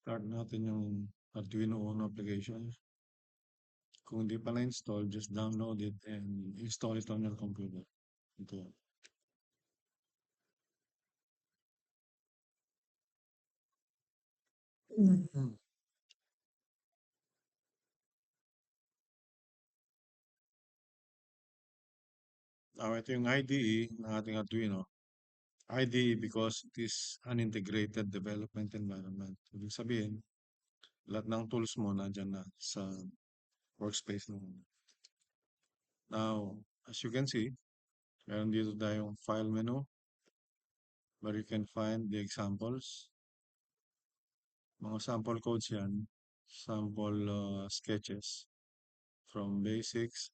Start natin yung Arduino Uno application. Kung hindi pa na-install, just download it and install it on your computer. Ito. Mm. Ito yung IDE ng ating Arduino. IDE because it is an integrated development environment. Ibig sabihin, lahat ng tools mo nandyan na sa workspace mo. Now, as you can see, meron dito tayong file menu where you can find the examples. Mga sample codes yan, sample sketches from basics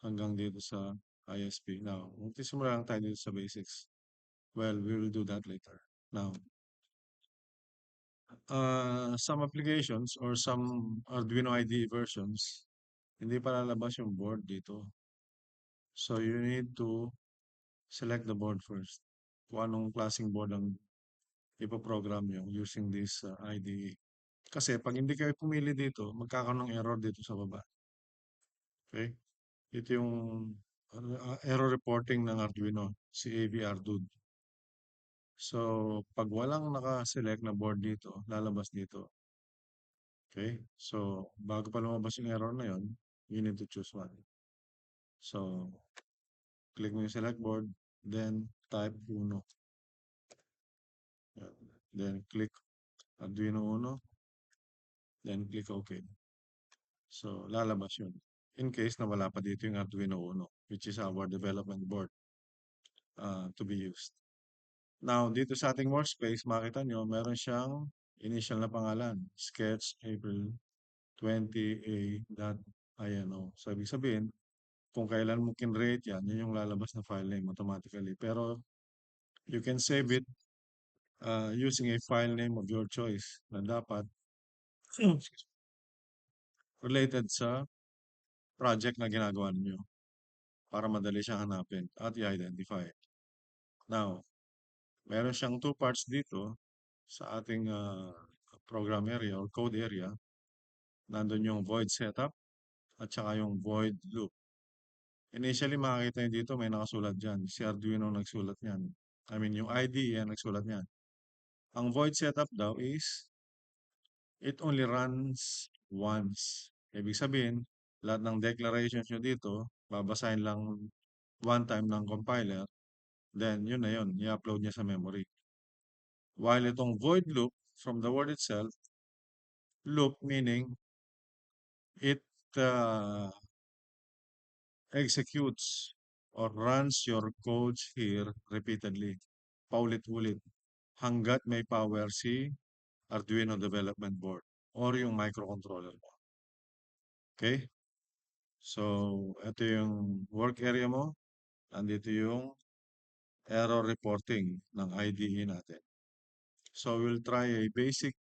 hanggang dito sa ISP. Now, magsisimula lang tayo dito sa basics. Well, we will do that later. Now, some applications or some Arduino IDE versions, hindi pa lalabas yung board dito. So, you need to select the board first. Kung anong klaseng board ang ipoprogram nyo using this IDE. Kasi pag hindi kayo pumili dito, magkakaroon ng error dito sa baba. Okay? Ito yung error reporting ng Arduino, si AVRDUD. So, pag walang naka-select na board dito, lalabas dito. Okay? So, bago pa lumabas yung error na yon, you need to choose one. So, click mo yung select board, then type Uno. Then click Arduino Uno, then click OK. So, lalabas yun. In case na wala pa dito yung Arduino Uno, which is our development board to be used. Now, dito sa ating workspace, makita nyo, meron siyang initial na pangalan, sketch April 20a.ino. So, ibig sabihin, kung kailan mo kinrate yan, yun yung lalabas na file name automatically. Pero, you can save it using a file name of your choice na dapat related sa project na ginagawa ninyo para madali siyang hanapin at i-identify. Now, meron siyang two parts dito sa ating program area or code area. Nandun yung void setup at saka yung void loop. Initially, makikita nyo dito may nakasulat dyan. Si Arduino nagsulat niyan. I mean, yung IDE yan nagsulat niyan. Ang void setup daw is it only runs once. Ibig sabihin, lahat ng declarations nyo dito, babasahin lang one time ng compiler, then yun na yun, i-upload niya sa memory. While itong void loop, from the word itself, loop meaning it executes or runs your codes here repeatedly, paulit-ulit, hanggat may power si Arduino Development Board or yung microcontroller mo. Okay? So, ito yung work area mo. Andito yung error reporting ng IDE natin. So, we'll try a basic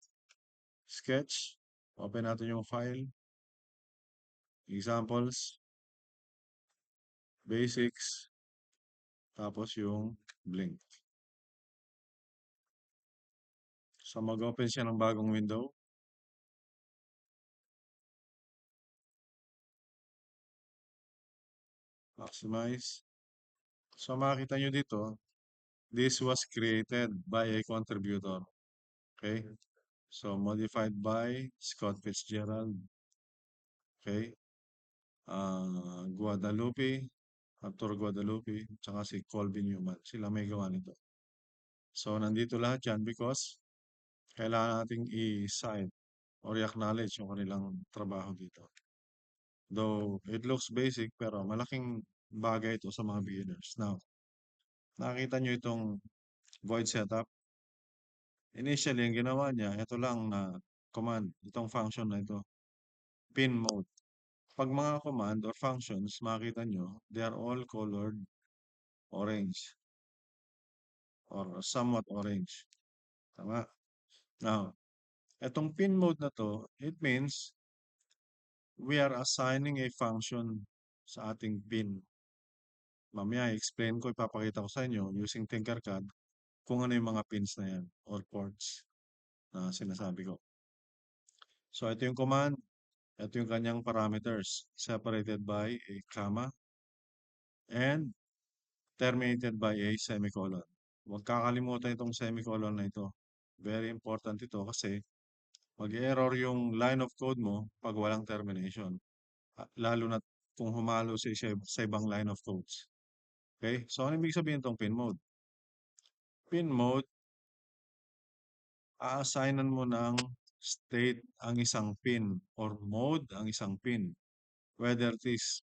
sketch. Open natin yung file. Examples. Basics. Tapos yung blink. So, mag-open siya ng bagong window. Maximize. So, makikita nyo dito, this was created by a contributor. Okay? So, modified by Scott Fitzgerald. Okay? Guadalupe, Arturo Guadalupe, tsaka si Colvin Newman. Sila may gawa nito. So, nandito lahat yan because kailangan nating i-sign or i-acknowledge yung kanilang trabaho dito. Though, it looks basic, pero malaking bagay ito sa mga beginners. Now, nakita nyo itong void setup. Initially, ang ginawa niya, ito lang na command, itong function na ito, pin mode. Pag mga command or functions, makita nyo, they are all colored orange or somewhat orange. Tama? Now, itong pin mode na to, it means we are assigning a function sa ating pin. Mamaya, explain ko, ipapakita ko sa inyo using Tinkercad kung ano yung mga pins na yan or ports na sinasabi ko. So, ito yung command. Ito yung kanyang parameters separated by a comma and terminated by a semicolon. Huwag kakalimutan itong semicolon na ito. Very important ito kasi mag-error yung line of code mo pag walang termination. Lalo na kung humalo sa ibang line of codes. Okay? So, ano ibig sabihin itong pin mode? Pin mode, a-assignan mo ng state ang isang pin or mode ang isang pin. Whether it is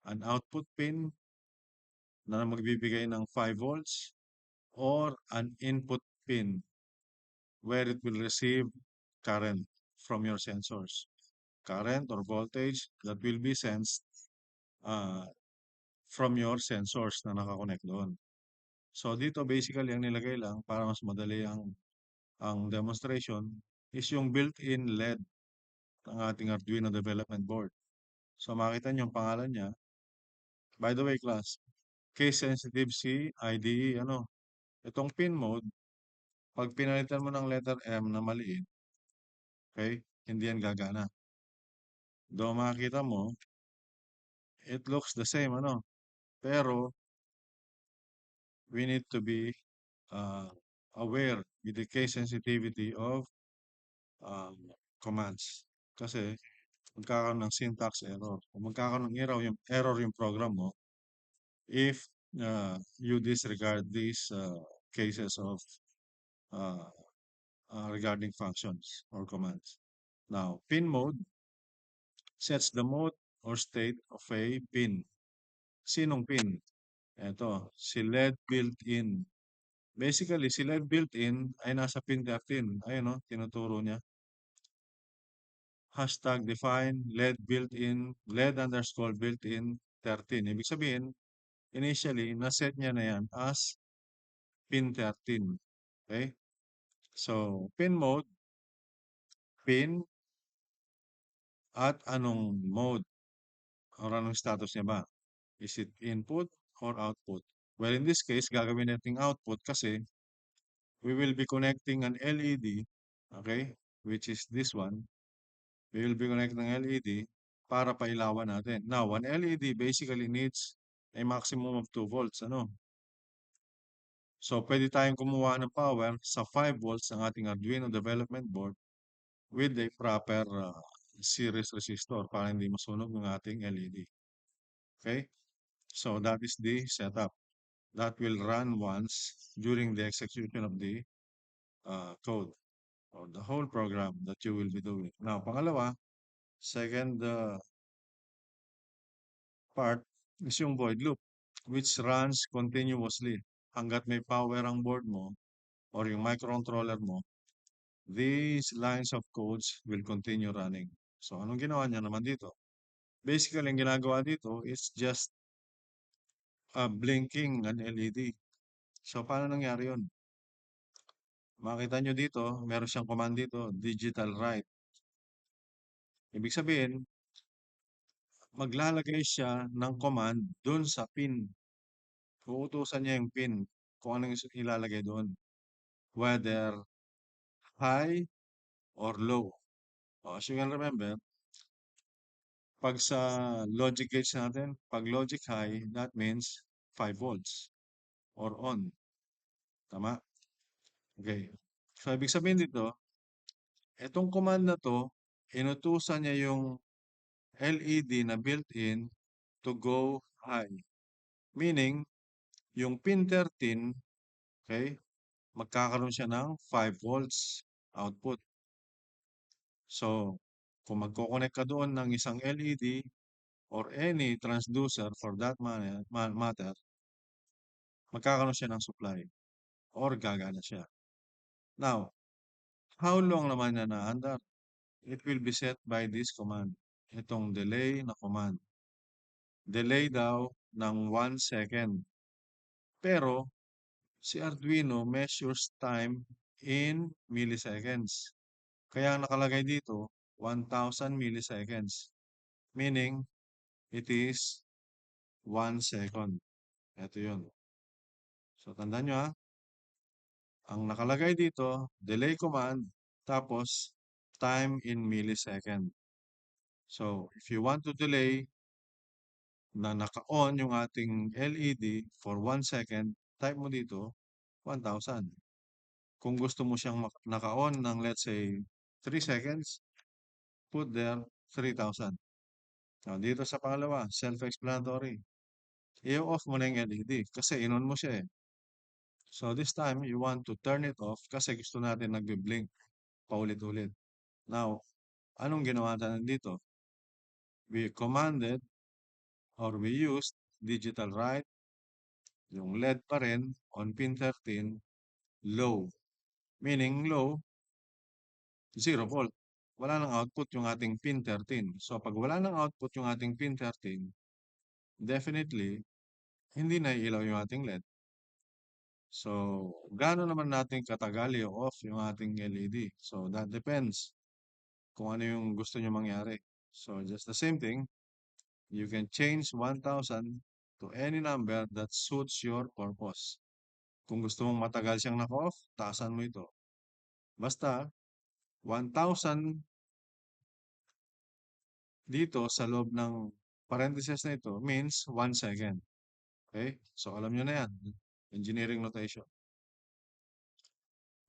an output pin na magbibigay ng 5 volts or an input pin where it will receive current from your sensors. Current or voltage that will be sensed uh, from your sensors na nakakonect doon. So dito basically ang nilagay lang para mas madali ang demonstration is yung built-in LED ng ating Arduino development board. So makita niyo yung pangalan niya. By the way, class, case sensitive si IDE, itong pin mode, pag pinalitan mo ng letter M na maliit, okay, hindi yan gagana. Though makikita mo, it looks the same, pero we need to be uh, aware with the case sensitivity of um, commands. Kasi magkakaroon ng syntax error. Kung magkakaroon ng error yung program mo, if you disregard these cases of uh, regarding functions or commands. Now, pin mode sets the mode or state of a pin. Sinong pin? Ito, si LED built-in. Basically, si LED built-in ay nasa pin 13. Ayun, no? Tinuturo niya. Hashtag define LED built-in, LED underscore built-in 13. Ibig sabihin, initially, naset niya na yan as pin 13. Okay? So, pin mode, pin at anong mode or anong status niya ba? Is it input or output? Well, in this case, gagawin natin output kasi we will be connecting an LED, okay, which is this one. We will be connecting an LED para pailawan natin. Now, an LED basically needs a maximum of 2 volts, So, pwede tayong kumuha ng power sa 5 volts ng ating Arduino development board with a proper series resistor para hindi masunog ng ating LED. Okay? So, that is the setup. That will run once during the execution of the code or the whole program that you will be doing. Now, pangalawa, second part is yung void loop, which runs continuously hanggat may power ang board mo or yung microcontroller mo. These lines of codes will continue running. So, anong ginawa niya naman dito? Basically, ang ginagawa dito is just blinking an LED. So, paano nangyari yun? Makita nyo dito, meron siyang command dito, digital write. Ibig sabihin, maglalagay siya ng command doon sa pin. Uutusan niya yung pin kung anong ilalagay doon. Whether high or low. As you can remember, pag sa logic gates natin, pag logic high, that means 5 volts or on. Tama? Okay. So, ibig sabihin dito, itong command na to, inutusan niya yung LED na built-in to go high. Meaning, yung pin 13, okay, magkakaroon siya ng 5 volts output. So, kung magkoconnect ka doon ng isang LED or any transducer for that matter, magkakaroon siya ng supply or gagana siya. Now, how long naman niya na-andar? It will be set by this command. Itong delay na command. Delay daw ng 1 second. Pero, si Arduino measures time in milliseconds. Kaya nakalagay dito, 1,000 milliseconds. Meaning, it is 1 second. Ito yun. So, tandaan nyo ang nakalagay dito, delay command, tapos time in millisecond. So, if you want to delay na naka-on yung ating LED for 1 second, type mo dito 1,000. Kung gusto mo siyang naka-on ng let's say 3 seconds, put there 3,000. Now, dito sa pangalawa, self-explanatory. I-off mo na yung LED kasi in-on mo siya eh. So, this time, you want to turn it off kasi gusto natin nagbe-blink paulit-ulit. Now, anong ginawa natin dito? We commanded or we used digital write, yung LED pa rin on pin 13, low. Meaning low, 0 volt. Wala nang output yung ating pin 13. So, pag wala nang output yung ating pin 13, definitely, hindi na ilaw yung ating LED. So, gaano naman natin katagal i-off yung ating LED? So, that depends kung ano yung gusto nyo mangyari. So, just the same thing, you can change 1,000 to any number that suits your purpose. Kung gusto mong matagal siyang naka-off, taasan mo ito. Basta, 1,000 dito sa loob ng parentheses na ito means 1 second. Okay? So, alam nyo na yan. Engineering notation.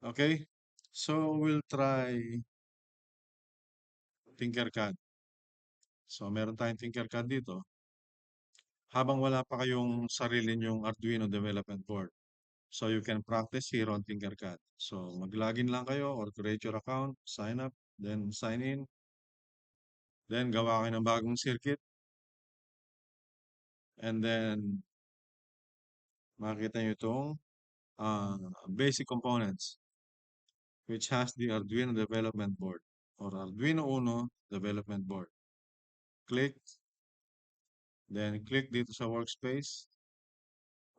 Okay? So, we'll try Tinkercad. So, meron tayong Tinkercad dito. Habang wala pa kayong sarili nyong Arduino development board. So, you can practice here on Tinkercad. So, mag-login lang kayo or create your account, sign up, then sign in. Then, gawa kayo ng bagong circuit. And then, makikita nyo itong basic components which has the Arduino development board or Arduino Uno development board. Click. Then, click dito sa workspace.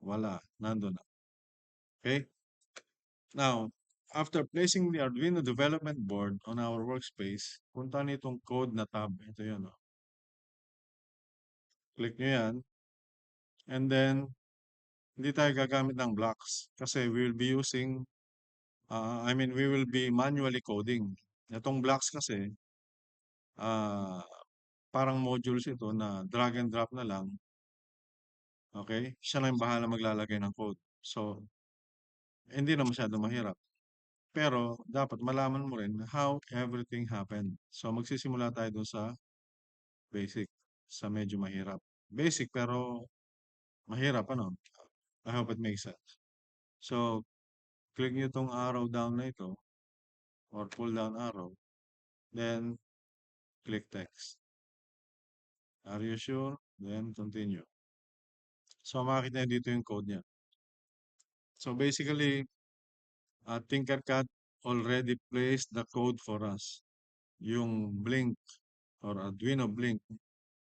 Wala. Nandun na. Okay? Now, after placing the Arduino development board on our workspace, punta nitong code na tab. Ito yun. Oh. Click nyo yan. And then, hindi tayo gagamit ng blocks kasi we will be using, we will be manually coding. Itong blocks kasi, parang modules ito na drag and drop na lang. Okay? Siya na yung bahala maglalagay ng code. So, hindi na masyado mahirap. Pero, dapat malaman mo rin how everything happened. So, magsisimula tayo dun sa basic, sa medyo mahirap. Basic pero mahirap, ano? I hope it makes sense. So, click nyo itong arrow down na ito or pull down arrow. Then, click text. Are you sure? Then, continue. So, makikita nyo dito yung code niya. So, basically, Tinkercad already placed the code for us. Yung Blink or Arduino Blink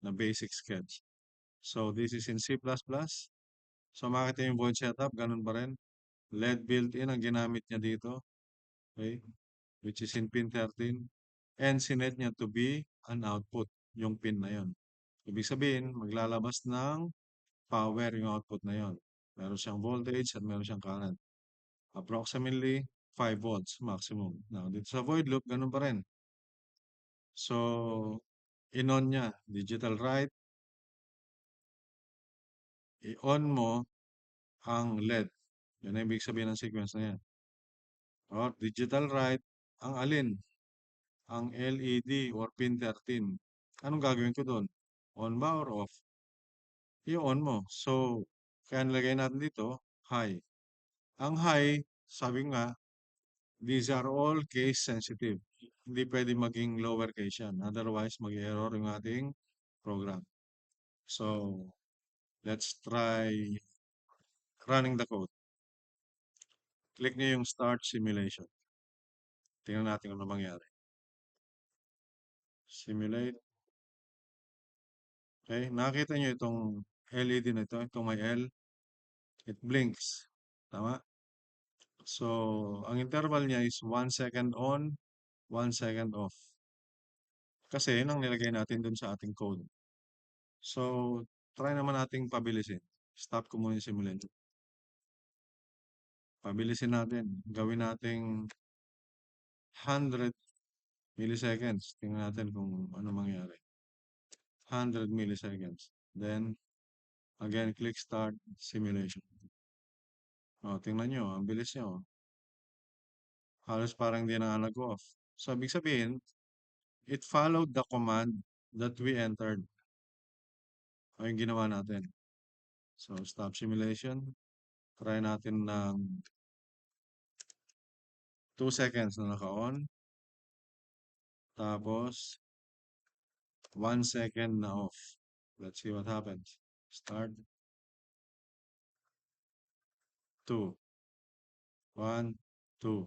na basic sketch. So, this is in C++. So, makikita yung void setup, ganun pa rin. LED built-in ang ginamit niya dito. Okay? Which is in pin 13. And sinet niya to be an output, yung pin na yon. Ibig sabihin, maglalabas ng power yung output na yon. Meron siyang voltage at meron siyang current. Approximately 5 volts maximum. Now, dito sa void loop, ganun pa rin. So, in-on niya, digital write. I-on mo ang LED. Yan ang ibig sabihin ng sequence na yan. Or digital write, ang alin? Ang LED or pin 13. Anong gagawin ko doon? On ba or off? I-on mo. So, kaya nilagay natin dito, high. Ang high, sabi nga, these are all case sensitive. Hindi pwede maging lower case yan. Otherwise, mag-error yung ating program. So, let's try running the code. Click nyo yung start simulation. Tingnan natin kung ano mangyari. Simulate. Okay, nakita nyo itong LED na ito, itong may L. It blinks. Tama? So, ang interval niya is 1 second on, 1 second off. Kasi yun ang nilagay natin dun sa ating code. So, try naman nating pabilisin. Stop ko muna yung simulation. Pabilisin natin. Gawin nating 100 milliseconds. Tingnan natin kung ano mangyari. 100 milliseconds. Then, again, click Start Simulation. Tingnan nyo, ang bilis nyo. Halos parang di na nag-off. So, ibig sabihin, it followed the command that we entered. O yung ginawa natin. So, stop simulation. Try natin ng 2 seconds na naka-on. Tapos, 1 second na off. Let's see what happens. Start. 2. 1, 2,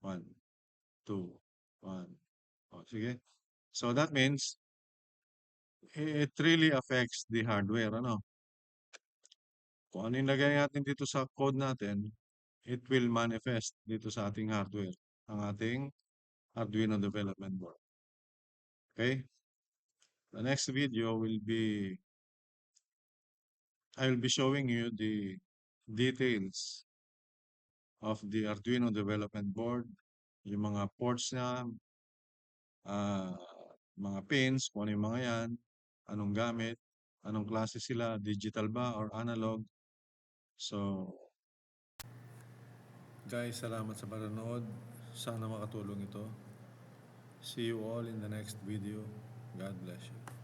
1, 2, 1. Sige. So, that means, it really affects the hardware, ano? Kung ano yung lagay natin dito sa code natin, it will manifest dito sa ating hardware, ang ating Arduino development board. Okay? The next video will be, I will be showing you the details of the Arduino development board, yung mga ports niya, mga pins, kung ano yung mga yan, anong gamit, anong klase sila, digital ba or analog. So, guys, salamat sa panonood. Sana makatulong ito. See you all in the next video. God bless you.